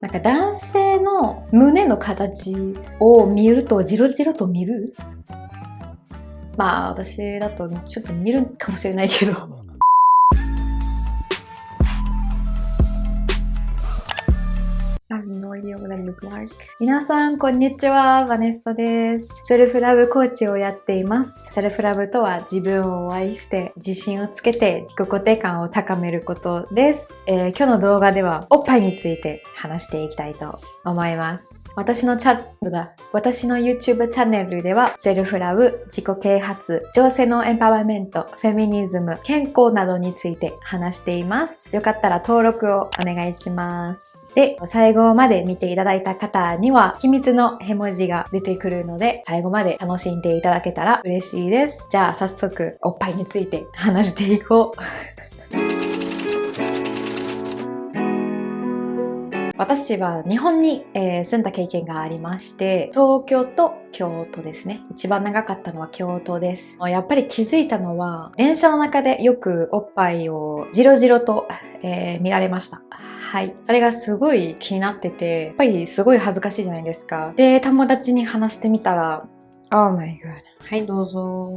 なんか男性の胸の形を見ると、じろじろと見る。まあ私だとちょっと見るかもしれないけど。I have no idea what I look like. 皆さん、こんにちは。バネッサです。セルフラブコーチをやっています。セルフラブとは自分を愛して自信をつけて自己肯定感を高めることです。今日の動画ではおっぱいについて話していきたいと思います。私の YouTube チャンネルではセルフラブ、自己啓発、女性のエンパワーメント、フェミニズム、健康などについて話しています。よかったら登録をお願いします。で、最後まで見ていただいた方には秘密の絵文字が出てくるので、最後まで楽しんでいただけたら嬉しいです。じゃあ早速おっぱいについて話していこう。私は日本に、住んだ経験がありまして、東京と京都ですね。一番長かったのは京都です。やっぱり気づいたのは、電車の中でよくおっぱいをじろじろと、見られました。はい。それがすごい気になってて、やっぱりすごい恥ずかしいじゃないですか。で、友達に話してみたら、Oh my god。はい、どうぞ。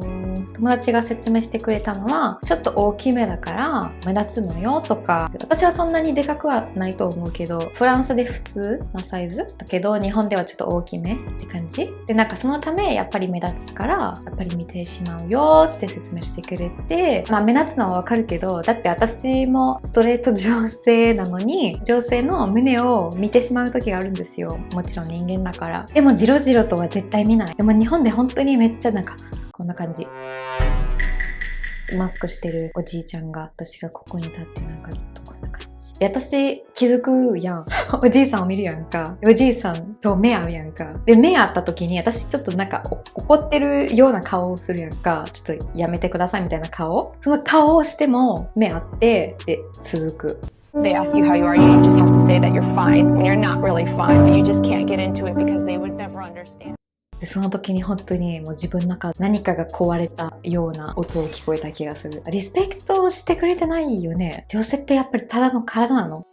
友達が説明してくれたのは、ちょっと大きめだから目立つのよとか、私はそんなにでかくはないと思うけど、フランスで普通なサイズだけど、日本ではちょっと大きめって感じで、なんかそのためやっぱり目立つから、やっぱり見てしまうよって説明してくれて、まあ目立つのはわかるけど、だって私もストレート女性なのに、女性の胸を見てしまう時があるんですよ。もちろん人間だから。でもジロジロとは絶対見ない。でも日本で本当にめっちゃなんかこんな感じ。マスクしてるおじいちゃんが、私がここに立ってなんかずっとこんな感じ。で、私気づくやん。おじいさんを見るやんか。おじいさんと目合うやんか。で、目合った時に私ちょっとなんか怒ってるような顔をするやんか。ちょっとやめてくださいみたいな顔。その顔をしても目合って、で、続く。They ask you how you are, you just have to say that you're fine when you're not really fine, but you just can't get into it because they would never understand. でその時に本当にもう自分の中何かが壊れたような音を聞こえた気がする。リスペクトをしてくれてないよね。女性ってやっぱりただの体なの？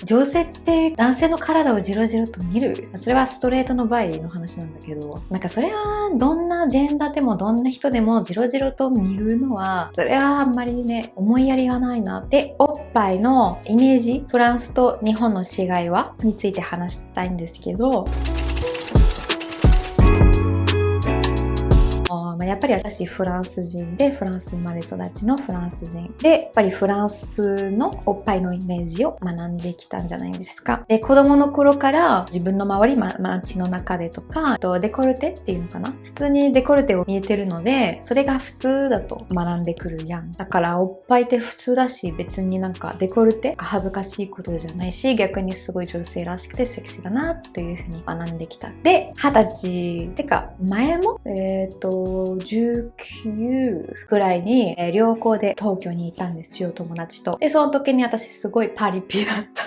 女性って男性の体をじろじろと見る？それはストレートの場合の話なんだけど、なんかそれはどんなジェンダーでもどんな人でもじろじろと見るのは、それはあんまりね、思いやりがないな。で、おっぱいのイメージ、フランスと日本の違いはについて話したいんですけど、やっぱり私フランス人で、フランス生まれ育ちのフランス人で、やっぱりフランスのおっぱいのイメージを学んできたんじゃないですか。で、子供の頃から自分の周り、街の中でとか、あとデコルテっていうのかな、普通にデコルテを見えてるので、それが普通だと学んでくるやん。だからおっぱいって普通だし、別になんかデコルテが恥ずかしいことじゃないし、逆にすごい女性らしくてセクシーだなというふうに学んできた。で、20歳てか前も19ぐらいに、旅行で東京に行ったんですよ、友達と。で、その時に私すごいパリピだった。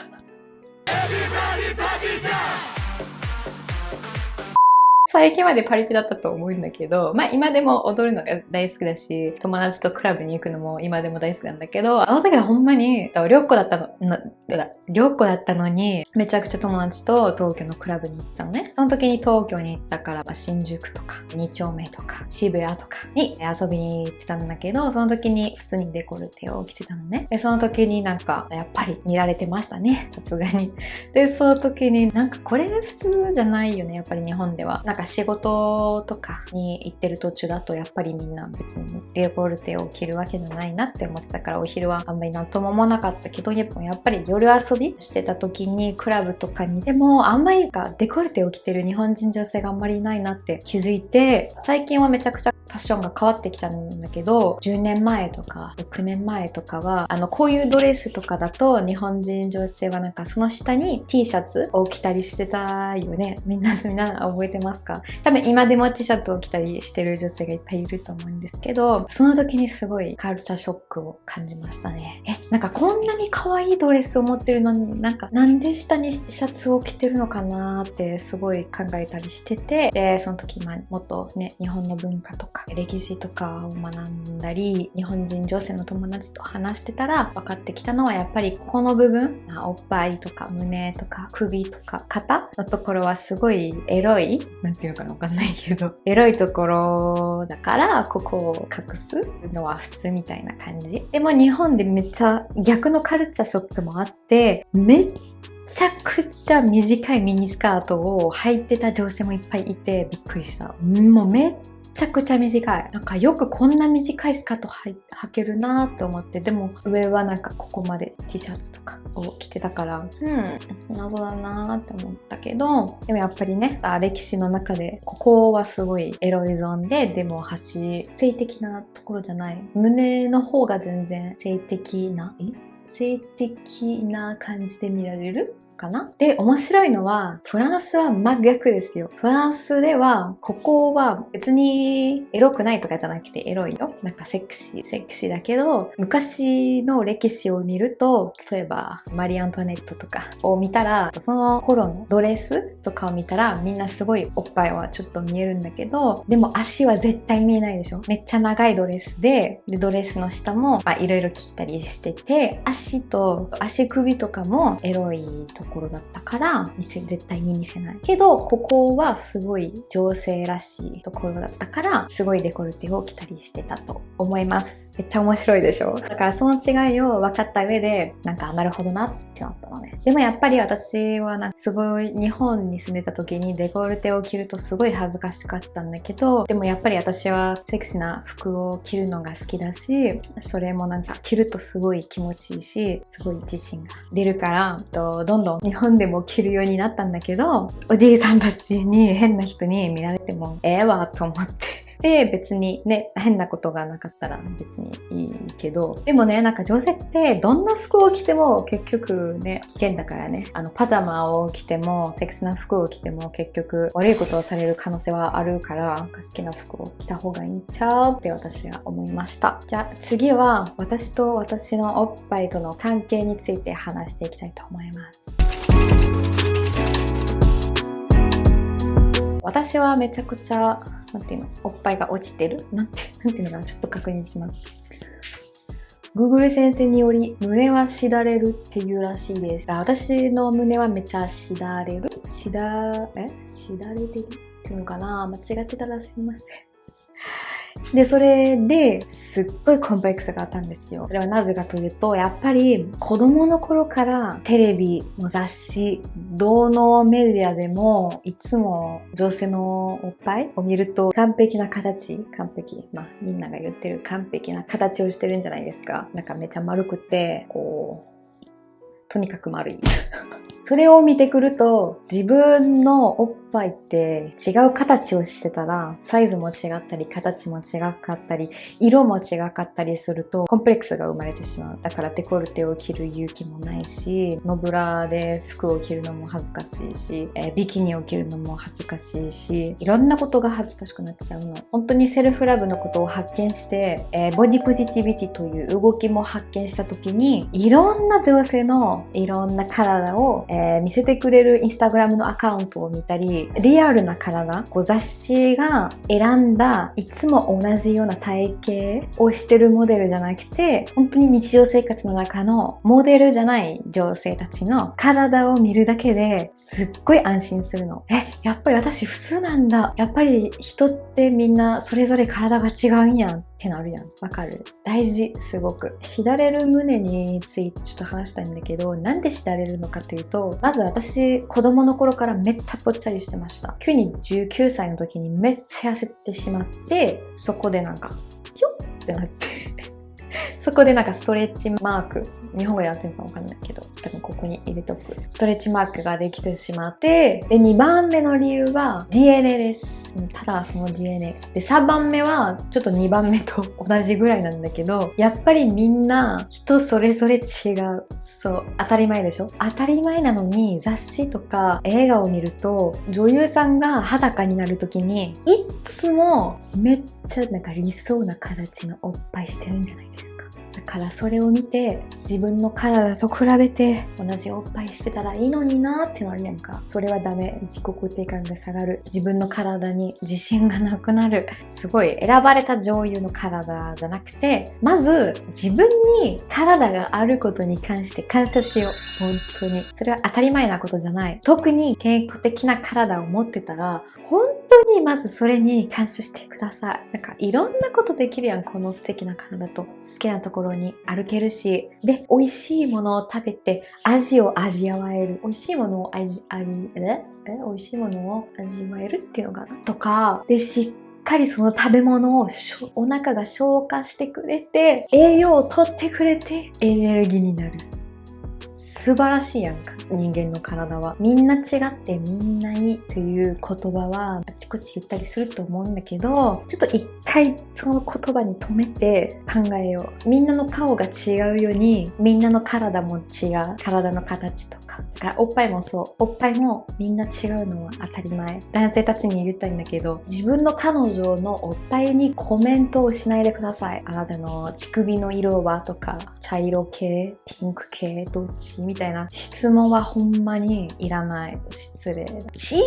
最近までパリピだったと思うんだけど、まあ今でも踊るのが大好きだし、友達とクラブに行くのも今でも大好きなんだけど、あの時はほんまに、旅行だったのに、めちゃくちゃ友達と東京のクラブに行ったのね。その時に東京に行ったから、新宿とか、2丁目とか、渋谷とかに遊びに行ってたんだけど、その時に普通にデコルテを着てたのね。で、その時になんか、やっぱり見られてましたね。さすがに。で、その時になんかこれ普通じゃないよね、やっぱり日本では。なんか仕事とかに行ってる途中だとやっぱりみんな別にデコルテを着るわけじゃないなって思ってたから、お昼はあんまりなんとも思わなかったけど、やっぱり夜遊びしてた時にクラブとかにでもあんまりデコルテを着てる日本人女性があんまりいないなって気づいて、最近はめちゃくちゃファッションが変わってきたんだけど、10年前とか6年前とかはこういうドレスとかだと日本人女性はなんかその下に T シャツを着たりしてたよね。みんな覚えてますか？か。多分今でも T シャツを着たりしてる女性がいっぱいいると思うんですけど、その時にすごいカルチャーショックを感じましたね。なんかこんなに可愛いドレスを持ってるのに、なんで下にシャツを着てるのかなってすごい考えたりしてて、で、その時もっとね、日本の文化とか歴史とかを学んだり、日本人女性の友達と話してたら分かってきたのはやっぱりこの部分、おっぱいとか胸とか首とか肩のところはすごいエロい、なんていうのかな分かんないけど、エロいところだからここを隠すのは普通みたいな感じ。でも日本でめっちゃ逆のカルチャーショックもあって、めっちゃくちゃ短いミニスカートを履いてた女性もいっぱいいてびっくりした。もうめっちゃくちゃ短い。なんかよくこんな短いスカート履けるなって思って、でも上はなんかここまで T シャツとかを着てたから、謎だなって思ったけど、でもやっぱりね、歴史の中でここはすごいエロいゾーンでも性的なところじゃない。胸の方が全然性的な感じで見られるかな。で、面白いのは、フランスは真逆ですよ。フランスでは、ここは別にエロくないとかじゃなくてエロいよ。なんかセクシーだけど、昔の歴史を見ると、例えばマリー・アントワネットとかを見たら、その頃のドレスとかを見たら、みんなすごいおっぱいはちょっと見えるんだけど、でも足は絶対見えないでしょ。めっちゃ長いドレスで、ドレスの下もいろいろ切ったりしてて、足首とかもエロいところだったから絶対に見せないけど、ここはすごい女性らしいところだったからすごいデコルテを着たりしてたと思います。めっちゃ面白いでしょ。だからその違いを分かった上でなるほどなってなったのね。でもやっぱり私はすごい日本に住んでた時にデコルテを着るとすごい恥ずかしかったんだけど、でもやっぱり私はセクシーな服を着るのが好きだし、それも着るとすごい気持ちいいし、すごい自信が出るからどんどん日本でも着るようになったんだけど、おじいさんたちに変な人に見られてもええわと思ってで、別にね、変なことがなかったら別にいいけど、でもね、女性ってどんな服を着ても結局ね、危険だからね、パジャマを着ても、セクシーな服を着ても結局悪いことをされる可能性はあるから、好きな服を着た方がいいんちゃうって私は思いました。じゃあ次は私と私のおっぱいとの関係について話していきたいと思います。私はめちゃくちゃおっぱいが落ちてるなんていうのかな、ちょっと確認します。Google 先生により胸はしだれるっていうらしいです。私の胸はめっちゃしだれるしだれてるっていうのかな、間違ってたらすいません。で、それですっごいコンプレックスがあったんですよ。それはなぜかというと、やっぱり子供の頃からテレビの雑誌、どのメディアでもいつも女性のおっぱいを見ると完璧、みんなが言ってる完璧な形をしてるんじゃないですか。めっちゃ丸くて、とにかく丸い。それを見てくると、自分のおっぱいって違う形をしてたら、サイズも違ったり、形も違かったり、色も違かったりすると、コンプレックスが生まれてしまう。だからデコルテを着る勇気もないし、ノブラで服を着るのも恥ずかしいし、ビキニを着るのも恥ずかしいし、いろんなことが恥ずかしくなっちゃうの。本当にセルフラブのことを発見して、ボディポジティビティという動きも発見したときに、いろんな女性のいろんな体を、見せてくれるインスタグラムのアカウントを見たり、リアルな体、雑誌が選んだいつも同じような体型をしてるモデルじゃなくて、本当に日常生活の中のモデルじゃない女性たちの体を見るだけですっごい安心するの。やっぱり私普通なんだ。やっぱり人ってみんなそれぞれ体が違うんやんってなるやん。わかる？大事、すごく。しだれる胸についてちょっと話したいんだけど、なんでしだれるのかというと、まず私、子供の頃からめっちゃぽっちゃりしてました。急に19歳の時にめっちゃ痩せてしまって、そこでピョッってなって、そこでストレッチマーク日本語でやってるのかわかんないけど、多分ここに入れとく。ストレッチマークができてしまって、で、2番目の理由は DNA です。ただその DNA。で、3番目はちょっと2番目と同じぐらいなんだけど、やっぱりみんな人それぞれ違う。そう、当たり前でしょ？当たり前なのに雑誌とか映画を見ると、女優さんが裸になるときに、いつもめっちゃなんか理想な形のおっぱいしてるんじゃないですか。だからそれを見て自分の体と比べて同じおっぱいしてたらいいのになーってなるやんか。それはダメ。自己肯定感が下がる。自分の体に自信がなくなる。すごい選ばれた女優の体じゃなくて、まず自分に体があることに関して感謝しよう。本当に。それは当たり前なことじゃない。特に健康的な体を持ってたら、本当にまずそれに感謝してください。なんかいろんなことできるやん。この素敵な体と好きなところに歩けるし、で、美味しいものを食べて味を味わえる。美味しいものを美味しいものを味わえるっていうのかなとか、で、しっかりその食べ物をお腹が消化してくれて、栄養をとってくれて、エネルギーになる。素晴らしいやんか。人間の体は。みんな違ってみんないいという言葉はあちこち言ったりすると思うんだけど、ちょっと一回その言葉に止めて考えよう。みんなの顔が違うように、みんなの体も違う。体の形とか。だからおっぱいもそう。おっぱいもみんな違うのは当たり前。男性たちに言ったいんだけど、自分の彼女のおっぱいにコメントをしないでください。あなたの乳首の色はとか、茶色系、ピンク系、どっちみたいな質問はほんまにいらない。失礼。小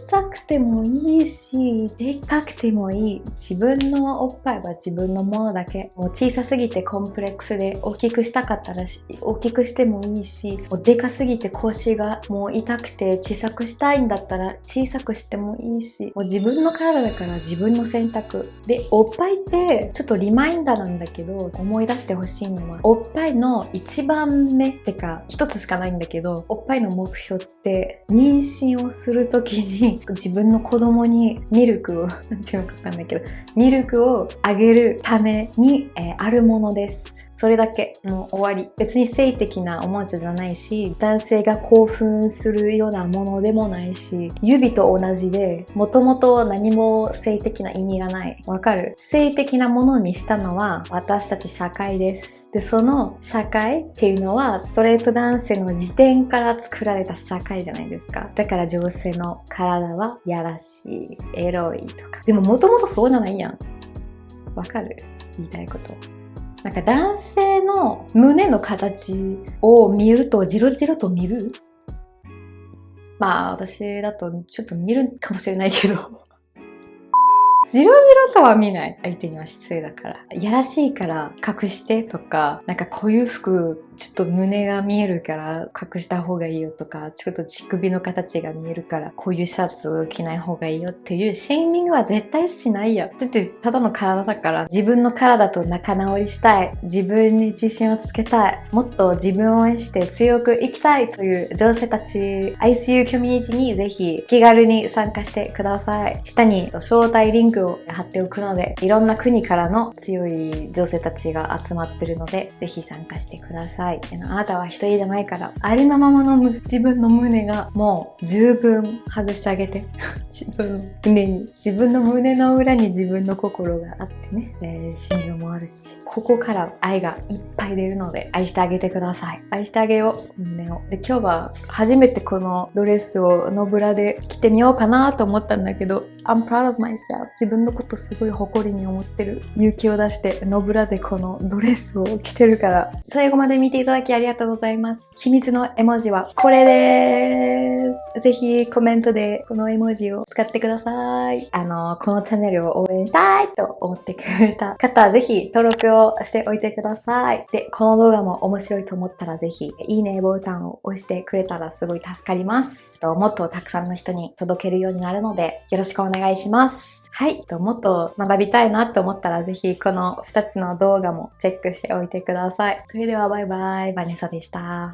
さくてもいいし、でっかくてもいい。自分のおっぱいは自分のものだけ。もう小さすぎてコンプレックスで大きくしたかったら大きくしてもいいし、もうでかすぎて腰がもう痛くて小さくしたいんだったら小さくしてもいいし、もう自分の体だから自分の選択。で、おっぱいってちょっとリマインダーなんだけど、思い出してほしいのは、おっぱいの一番目ってか、一つしかないんだけど、おっぱいの目標って妊娠をするときに自分の子供にミルクをなんていうのかわかんないけど、ミルクをあげるために、あるものです。それだけ。もう終わり。別に性的なおもちゃじゃないし、男性が興奮するようなものでもないし、指と同じで、もともと何も性的な意味がない。わかる？性的なものにしたのは私たち社会です。で、その社会っていうのは、ストレート男性の時点から作られた社会じゃないですか。だから女性の体はやらしい、エロいとか。でももともとそうじゃないやん。わかる？言いたいこと。なんか男性の胸の形を見るとジロジロと見る？まあ私だとちょっと見るかもしれないけどジロジロとは見ない。相手には失礼だから。やらしいから隠してとか、なんかこういう服ちょっと胸が見えるから隠した方がいいよとか、ちょっと乳首の形が見えるからこういうシャツ着ない方がいいよっていうシェーミングは絶対しないや。だってただの体だから、自分の体と仲直りしたい。自分に自信をつけたい。もっと自分を愛して強く生きたいという女性たち ICU コミュニティにぜひ気軽に参加してください。下に招待リンクを貼っておくので、いろんな国からの強い女性たちが集まってるので、ぜひ参加してください。あなたは一人じゃないから、ありのままの自分の胸がもう十分ハグしてあげて。自分の胸の裏に自分の心があってね、心情もあるし、ここから愛がいっぱい出るので、愛してあげてください。愛してあげよう、胸を。で、今日は初めてこのドレスをノブラで着てみようかなと思ったんだけど、I'm proud of myself。自分のことすごい誇りに思ってる。勇気を出してノブラでこのドレスを着てるから、最後まで見ていただきありがとうございます。秘密の絵文字はこれです。ぜひコメントでこの絵文字を使ってください。このチャンネルを応援したいと思ってくれた方はぜひ登録をしておいてください。で、この動画も面白いと思ったらぜひいいねボタンを押してくれたらすごい助かります。もっとたくさんの人に届けるようになるのでよろしくお願いします。はい。もっと学びたいなと思ったらぜひこの2つの動画もチェックしておいてください。それではバイバイ。バネサでした。